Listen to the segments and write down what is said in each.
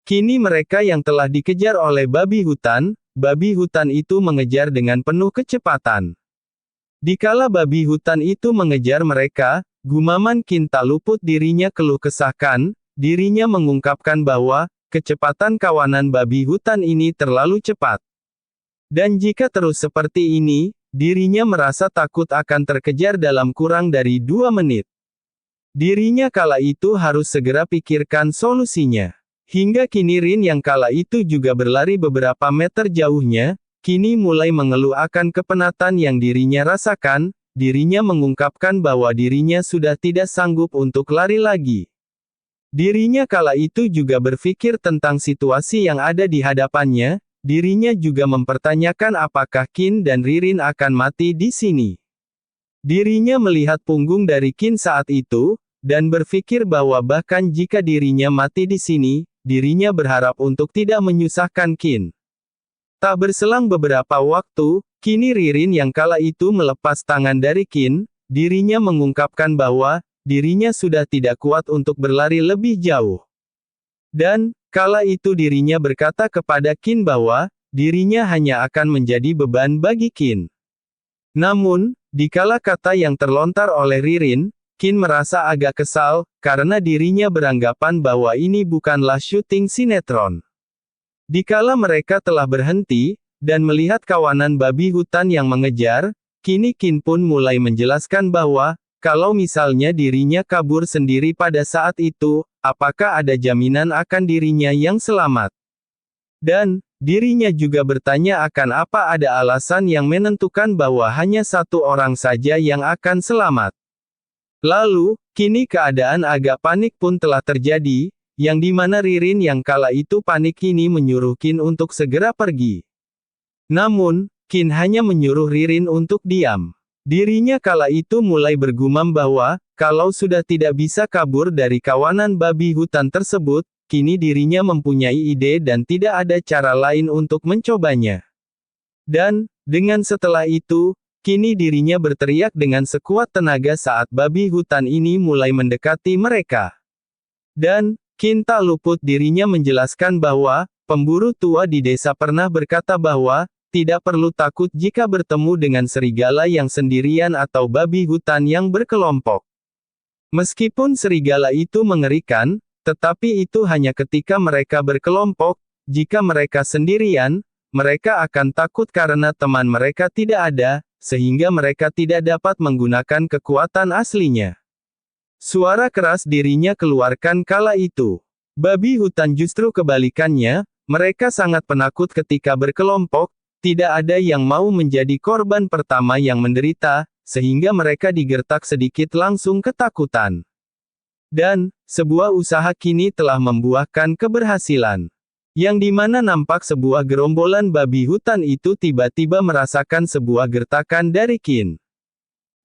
Kini mereka yang telah dikejar oleh babi hutan itu mengejar dengan penuh kecepatan. Dikala babi hutan itu mengejar mereka, gumaman Qin tak luput dirinya keluh kesahkan, dirinya mengungkapkan bahwa, kecepatan kawanan babi hutan ini terlalu cepat. Dan jika terus seperti ini, dirinya merasa takut akan terkejar dalam kurang dari 2 menit. Dirinya kala itu harus segera pikirkan solusinya. Hingga kini Rin yang kala itu juga berlari beberapa meter jauhnya, kini mulai mengeluh akan kepenatan yang dirinya rasakan, dirinya mengungkapkan bahwa dirinya sudah tidak sanggup untuk lari lagi. Dirinya kala itu juga berpikir tentang situasi yang ada di hadapannya, dirinya juga mempertanyakan apakah Qin dan Ririn akan mati di sini. Dirinya melihat punggung dari Qin saat itu, dan berpikir bahwa bahkan jika dirinya mati di sini, dirinya berharap untuk tidak menyusahkan Qin. Tak berselang beberapa waktu, kini Ririn yang kala itu melepas tangan dari Qin, dirinya mengungkapkan bahwa, dirinya sudah tidak kuat untuk berlari lebih jauh. Dan, kala itu dirinya berkata kepada Qin bahwa, dirinya hanya akan menjadi beban bagi Qin. Namun, dikala kata yang terlontar oleh Ririn, Qin merasa agak kesal, karena dirinya beranggapan bahwa ini bukanlah syuting sinetron. Dikala mereka telah berhenti, dan melihat kawanan babi hutan yang mengejar, kini Qin pun mulai menjelaskan bahwa, kalau misalnya dirinya kabur sendiri pada saat itu, apakah ada jaminan akan dirinya yang selamat? Dan, dirinya juga bertanya akan apa ada alasan yang menentukan bahwa hanya satu orang saja yang akan selamat. Lalu, kini keadaan agak panik pun telah terjadi, yang dimana Ririn yang kala itu panik kini menyuruh Qin untuk segera pergi. Namun, Qin hanya menyuruh Ririn untuk diam. Dirinya kala itu mulai bergumam bahwa, kalau sudah tidak bisa kabur dari kawanan babi hutan tersebut, kini dirinya mempunyai ide dan tidak ada cara lain untuk mencobanya. Dan, dengan setelah itu, kini dirinya berteriak dengan sekuat tenaga saat babi hutan ini mulai mendekati mereka. Dan, Qin tak luput dirinya menjelaskan bahwa, pemburu tua di desa pernah berkata bahwa, tidak perlu takut jika bertemu dengan serigala yang sendirian atau babi hutan yang berkelompok. Meskipun serigala itu mengerikan, tetapi itu hanya ketika mereka berkelompok, jika mereka sendirian, mereka akan takut karena teman mereka tidak ada, sehingga mereka tidak dapat menggunakan kekuatan aslinya. Suara keras dirinya keluarkan kala itu. Babi hutan justru kebalikannya, mereka sangat penakut ketika berkelompok, tidak ada yang mau menjadi korban pertama yang menderita, sehingga mereka digertak sedikit langsung ketakutan. Dan, sebuah usaha kini telah membuahkan keberhasilan. Yang dimana nampak sebuah gerombolan babi hutan itu tiba-tiba merasakan sebuah gertakan dari Qin.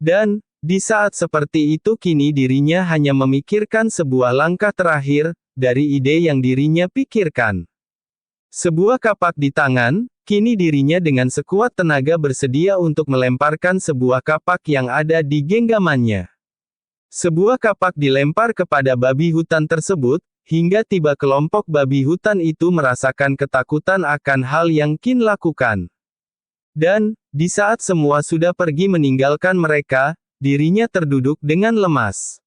Dan, di saat seperti itu kini dirinya hanya memikirkan sebuah langkah terakhir, dari ide yang dirinya pikirkan. Sebuah kapak di tangan, kini dirinya dengan sekuat tenaga bersedia untuk melemparkan sebuah kapak yang ada di genggamannya. Sebuah kapak dilempar kepada babi hutan tersebut, hingga tiba kelompok babi hutan itu merasakan ketakutan akan hal yang Qin lakukan. Dan, di saat semua sudah pergi meninggalkan mereka, dirinya terduduk dengan lemas.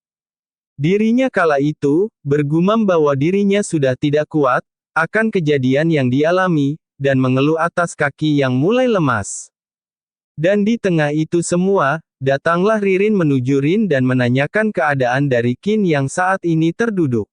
Dirinya kala itu, bergumam bahwa dirinya sudah tidak kuat, akan kejadian yang dialami, dan mengeluh atas kaki yang mulai lemas. Dan di tengah itu semua, datanglah Ririn menuju Rin dan menanyakan keadaan dari Qin yang saat ini terduduk.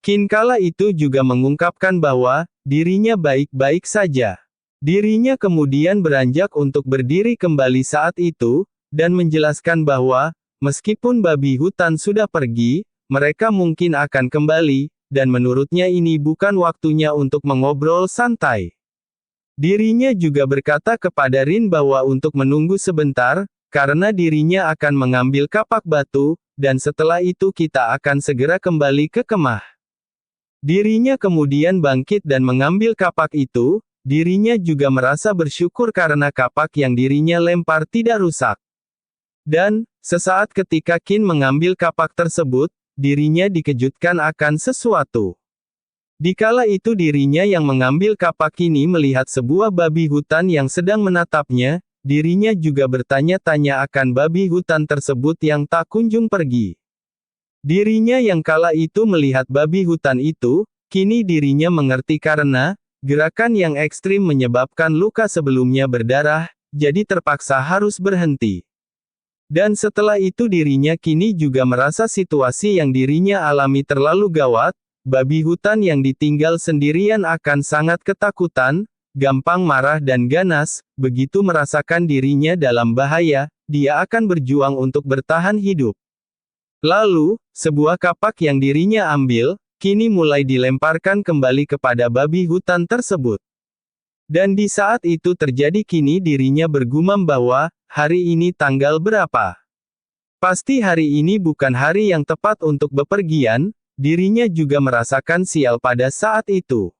Qin kala itu juga mengungkapkan bahwa, dirinya baik-baik saja. Dirinya kemudian beranjak untuk berdiri kembali saat itu, dan menjelaskan bahwa, meskipun babi hutan sudah pergi, mereka mungkin akan kembali, dan menurutnya ini bukan waktunya untuk mengobrol santai. Dirinya juga berkata kepada Rin bahwa untuk menunggu sebentar, karena dirinya akan mengambil kapak batu, dan setelah itu kita akan segera kembali ke kemah. Dirinya kemudian bangkit dan mengambil kapak itu, dirinya juga merasa bersyukur karena kapak yang dirinya lempar tidak rusak. Dan, sesaat ketika Qin mengambil kapak tersebut, dirinya dikejutkan akan sesuatu. Dikala itu dirinya yang mengambil kapak kini melihat sebuah babi hutan yang sedang menatapnya, dirinya juga bertanya-tanya akan babi hutan tersebut yang tak kunjung pergi. Dirinya yang kala itu melihat babi hutan itu, kini dirinya mengerti karena gerakan yang ekstrim menyebabkan luka sebelumnya berdarah, jadi terpaksa harus berhenti. Dan setelah itu dirinya kini juga merasa situasi yang dirinya alami terlalu gawat, babi hutan yang ditinggal sendirian akan sangat ketakutan, gampang marah dan ganas, begitu merasakan dirinya dalam bahaya, dia akan berjuang untuk bertahan hidup. Lalu, sebuah kapak yang dirinya ambil, kini mulai dilemparkan kembali kepada babi hutan tersebut. Dan di saat itu terjadi kini dirinya bergumam bahwa, hari ini tanggal berapa? Pasti hari ini bukan hari yang tepat untuk bepergian, dirinya juga merasakan sial pada saat itu.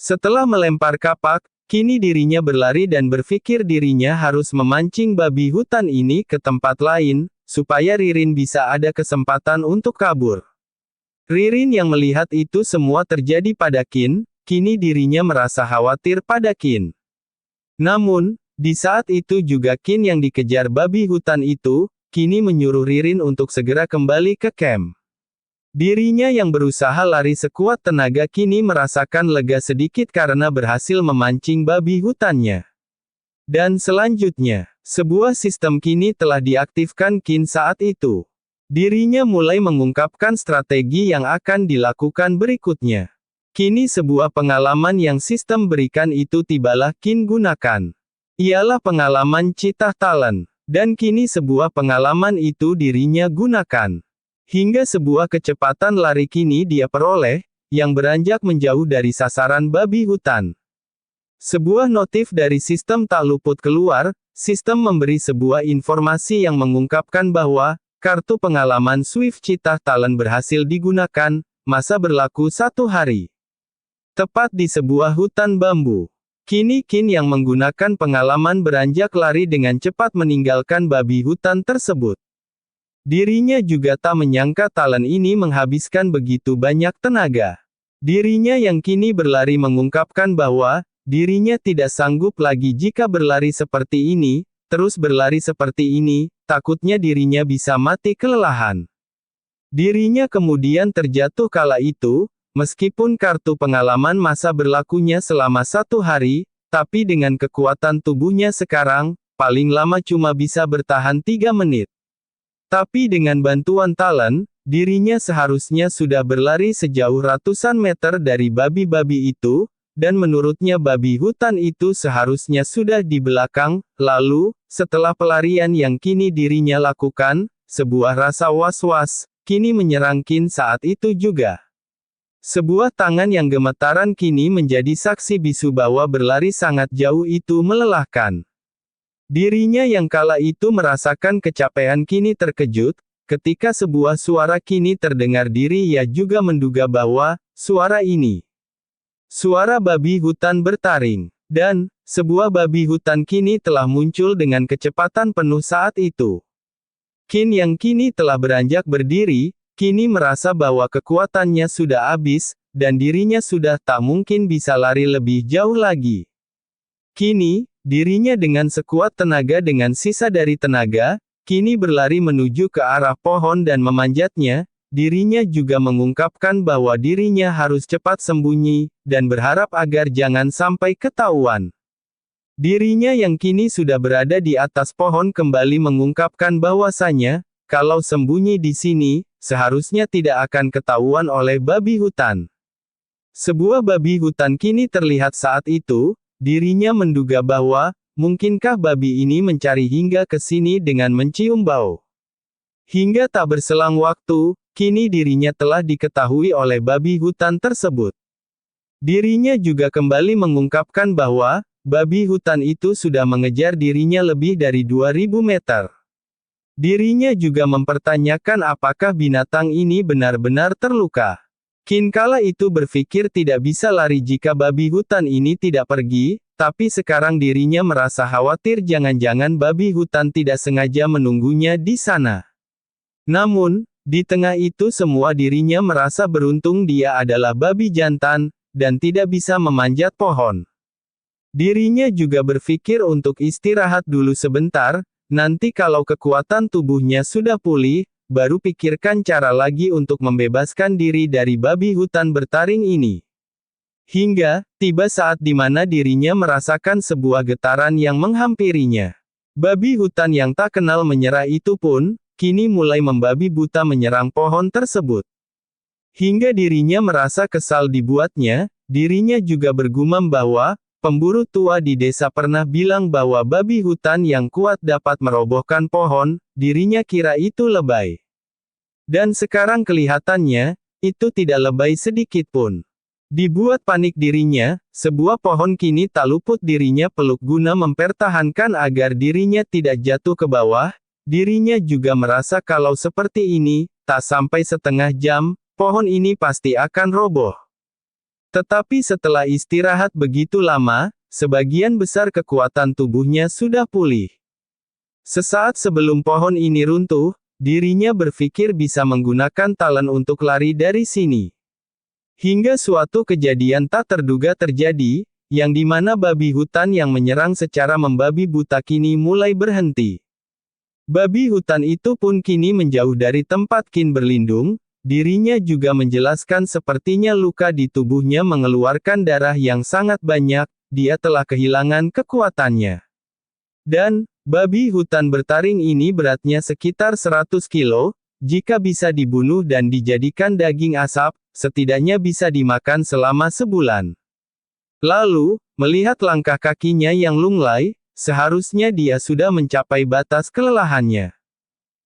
Setelah melempar kapak, kini dirinya berlari dan berpikir dirinya harus memancing babi hutan ini ke tempat lain, supaya Ririn bisa ada kesempatan untuk kabur. Ririn yang melihat itu semua terjadi pada Qin, kini dirinya merasa khawatir pada Qin. Namun, di saat itu juga Qin yang dikejar babi hutan itu, kini menyuruh Ririn untuk segera kembali ke camp. Dirinya yang berusaha lari sekuat tenaga kini merasakan lega sedikit karena berhasil memancing babi hutannya. Dan selanjutnya, sebuah sistem kini telah diaktifkan Qin saat itu. Dirinya mulai mengungkapkan strategi yang akan dilakukan berikutnya. Kini sebuah pengalaman yang sistem berikan itu tibalah Qin gunakan. Ialah pengalaman Cheetah Talent. Dan kini sebuah pengalaman itu dirinya gunakan. Hingga sebuah kecepatan lari kini dia peroleh, yang beranjak menjauh dari sasaran babi hutan. Sebuah notif dari sistem tak luput keluar, sistem memberi sebuah informasi yang mengungkapkan bahwa, kartu pengalaman Swift Cheetah Talent berhasil digunakan, masa berlaku 1 hari. Tepat di sebuah hutan bambu. Kini Qin yang menggunakan pengalaman beranjak lari dengan cepat meninggalkan babi hutan tersebut. Dirinya juga tak menyangka talent ini menghabiskan begitu banyak tenaga. Dirinya yang kini berlari mengungkapkan bahwa, dirinya tidak sanggup lagi jika berlari seperti ini, terus berlari seperti ini, takutnya dirinya bisa mati kelelahan. Dirinya kemudian terjatuh kala itu, meskipun kartu pengalaman masa berlakunya selama 1 hari, tapi dengan kekuatan tubuhnya sekarang, paling lama cuma bisa bertahan 3 menit. Tapi dengan bantuan talent, dirinya seharusnya sudah berlari sejauh ratusan meter dari babi-babi itu, dan menurutnya babi hutan itu seharusnya sudah di belakang. Lalu, setelah pelarian yang kini dirinya lakukan, sebuah rasa was-was, kini menyerang Qin saat itu juga. Sebuah tangan yang gemetaran kini menjadi saksi bisu bahwa berlari sangat jauh itu melelahkan. Dirinya yang kala itu merasakan kecapean kini terkejut, ketika sebuah suara kini terdengar ia juga menduga bahwa, suara ini. Suara babi hutan bertaring. Dan, sebuah babi hutan kini telah muncul dengan kecepatan penuh saat itu. Qin yang kini telah beranjak berdiri, kini merasa bahwa kekuatannya sudah habis, dan dirinya sudah tak mungkin bisa lari lebih jauh lagi. Kini, dirinya dengan sekuat tenaga dengan sisa dari tenaga, kini berlari menuju ke arah pohon dan memanjatnya, dirinya juga mengungkapkan bahwa dirinya harus cepat sembunyi, dan berharap agar jangan sampai ketahuan. Dirinya yang kini sudah berada di atas pohon kembali mengungkapkan bahwasanya, kalau sembunyi di sini, seharusnya tidak akan ketahuan oleh babi hutan. Sebuah babi hutan kini terlihat saat itu, dirinya menduga bahwa, mungkinkah babi ini mencari hingga ke sini dengan mencium bau. Hingga tak berselang waktu, kini dirinya telah diketahui oleh babi hutan tersebut. Dirinya juga kembali mengungkapkan bahwa, babi hutan itu sudah mengejar dirinya lebih dari 2000 meter. Dirinya juga mempertanyakan apakah binatang ini benar-benar terluka. Qin kala itu berpikir tidak bisa lari jika babi hutan ini tidak pergi, tapi sekarang dirinya merasa khawatir jangan-jangan babi hutan tidak sengaja menunggunya di sana. Namun, Di tengah itu semua dirinya merasa beruntung dia adalah babi jantan, dan tidak bisa memanjat pohon. Dirinya juga berpikir untuk istirahat dulu sebentar, nanti kalau kekuatan tubuhnya sudah pulih, baru pikirkan cara lagi untuk membebaskan diri dari babi hutan bertaring ini. Hingga, tiba saat di mana dirinya merasakan sebuah getaran yang menghampirinya. Babi hutan yang tak kenal menyerah itu pun, kini mulai membabi buta menyerang pohon tersebut. Hingga dirinya merasa kesal dibuatnya, dirinya juga bergumam bahwa, pemburu tua di desa pernah bilang bahwa babi hutan yang kuat dapat merobohkan pohon, dirinya kira itu lebay. Dan sekarang kelihatannya, itu tidak lebay sedikit pun. Dibuat panik dirinya, sebuah pohon kini tak luput dirinya peluk guna mempertahankan agar dirinya tidak jatuh ke bawah. Dirinya juga merasa kalau seperti ini, tak sampai setengah jam, pohon ini pasti akan roboh. Tetapi setelah istirahat begitu lama, sebagian besar kekuatan tubuhnya sudah pulih. Sesaat sebelum pohon ini runtuh, dirinya berpikir bisa menggunakan talent untuk lari dari sini. Hingga suatu kejadian tak terduga terjadi, yang dimana babi hutan yang menyerang secara membabi buta kini mulai berhenti. Babi hutan itu pun kini menjauh dari tempat Qin berlindung, dirinya juga menjelaskan sepertinya luka di tubuhnya mengeluarkan darah yang sangat banyak, dia telah kehilangan kekuatannya. Dan, babi hutan bertaring ini beratnya sekitar 100 kilo, jika bisa dibunuh dan dijadikan daging asap, setidaknya bisa dimakan selama sebulan. Lalu, melihat langkah kakinya yang lunglai, seharusnya dia sudah mencapai batas kelelahannya.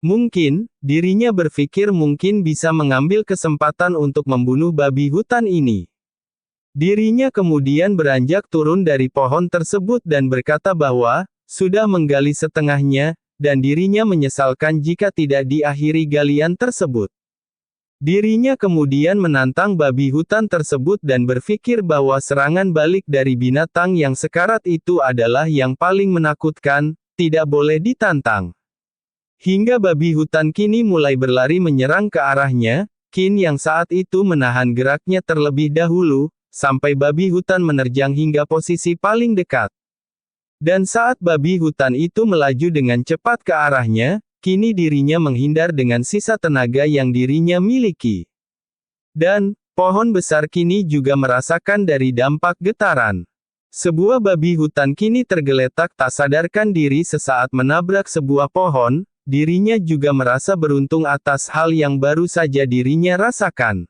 Mungkin, dirinya berpikir mungkin bisa mengambil kesempatan untuk membunuh babi hutan ini. Dirinya kemudian beranjak turun dari pohon tersebut dan berkata bahwa, sudah menggali setengahnya, dan dirinya menyesalkan jika tidak diakhiri galian tersebut. Dirinya kemudian menantang babi hutan tersebut dan berpikir bahwa serangan balik dari binatang yang sekarat itu adalah yang paling menakutkan, tidak boleh ditantang. Hingga babi hutan kini mulai berlari menyerang ke arahnya, Qin yang saat itu menahan geraknya terlebih dahulu, sampai babi hutan menerjang hingga posisi paling dekat. Dan saat babi hutan itu melaju dengan cepat ke arahnya, kini dirinya menghindar dengan sisa tenaga yang dirinya miliki. Dan, pohon besar kini juga merasakan dari dampak getaran. Sebuah babi hutan kini tergeletak tak sadarkan diri sesaat menabrak sebuah pohon, dirinya juga merasa beruntung atas hal yang baru saja dirinya rasakan.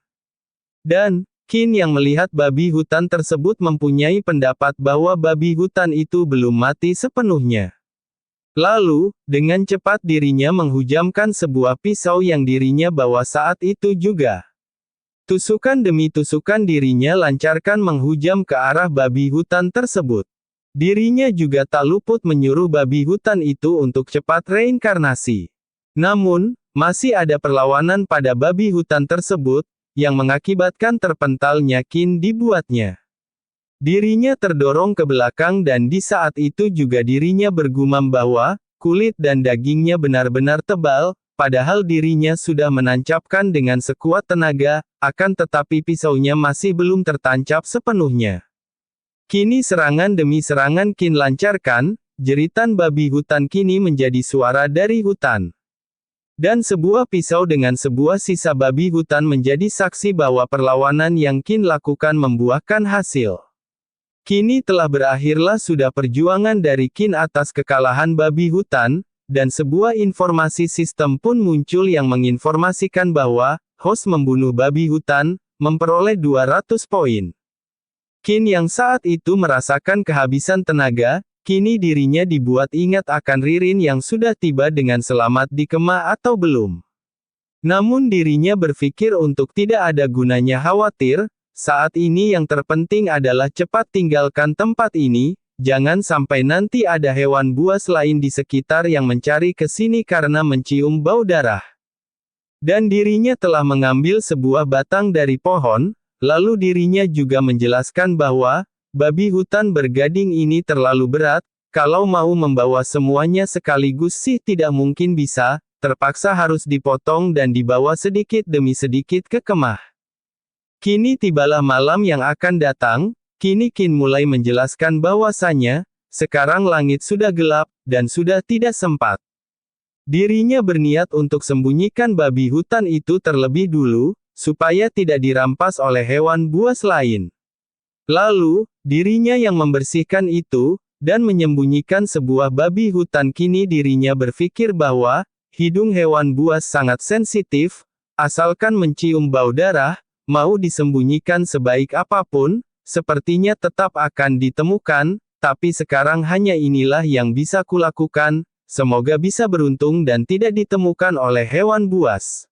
Dan, Qin yang melihat babi hutan tersebut mempunyai pendapat bahwa babi hutan itu belum mati sepenuhnya. Lalu, dengan cepat dirinya menghujamkan sebuah pisau yang dirinya bawa saat itu juga. Tusukan demi tusukan dirinya lancarkan menghujam ke arah babi hutan tersebut. Dirinya juga tak luput menyuruh babi hutan itu untuk cepat reinkarnasi. Namun, masih ada perlawanan pada babi hutan tersebut, yang mengakibatkan terpentalnya Qin dibuatnya. Dirinya terdorong ke belakang dan di saat itu juga dirinya bergumam bahwa, kulit dan dagingnya benar-benar tebal, padahal dirinya sudah menancapkan dengan sekuat tenaga, akan tetapi pisaunya masih belum tertancap sepenuhnya. Kini serangan demi serangan Qin lancarkan, jeritan babi hutan kini menjadi suara dari hutan. Dan sebuah pisau dengan sebuah sisa babi hutan menjadi saksi bahwa perlawanan yang Qin lakukan membuahkan hasil. Kini telah berakhirlah sudah perjuangan dari Qin atas kekalahan babi hutan, dan sebuah informasi sistem pun muncul yang menginformasikan bahwa, host membunuh babi hutan, memperoleh 200 poin. Qin yang saat itu merasakan kehabisan tenaga, kini dirinya dibuat ingat akan Ririn yang sudah tiba dengan selamat di kemah atau belum. Namun dirinya berpikir untuk tidak ada gunanya khawatir, saat ini yang terpenting adalah cepat tinggalkan tempat ini, jangan sampai nanti ada hewan buas lain di sekitar yang mencari ke sini karena mencium bau darah. Dan dirinya telah mengambil sebuah batang dari pohon, lalu dirinya juga menjelaskan bahwa, babi hutan bergading ini terlalu berat, kalau mau membawa semuanya sekaligus sih tidak mungkin bisa, terpaksa harus dipotong dan dibawa sedikit demi sedikit ke kemah. Kini tibalah malam yang akan datang, kini Qin mulai menjelaskan bahwasanya, sekarang langit sudah gelap, dan sudah tidak sempat. Dirinya berniat untuk sembunyikan babi hutan itu terlebih dulu, supaya tidak dirampas oleh hewan buas lain. Lalu, dirinya yang membersihkan itu, dan menyembunyikan sebuah babi hutan. Kini dirinya berpikir bahwa, hidung hewan buas sangat sensitif, asalkan mencium bau darah, mau disembunyikan sebaik apapun, sepertinya tetap akan ditemukan, tapi sekarang hanya inilah yang bisa kulakukan, semoga bisa beruntung dan tidak ditemukan oleh hewan buas.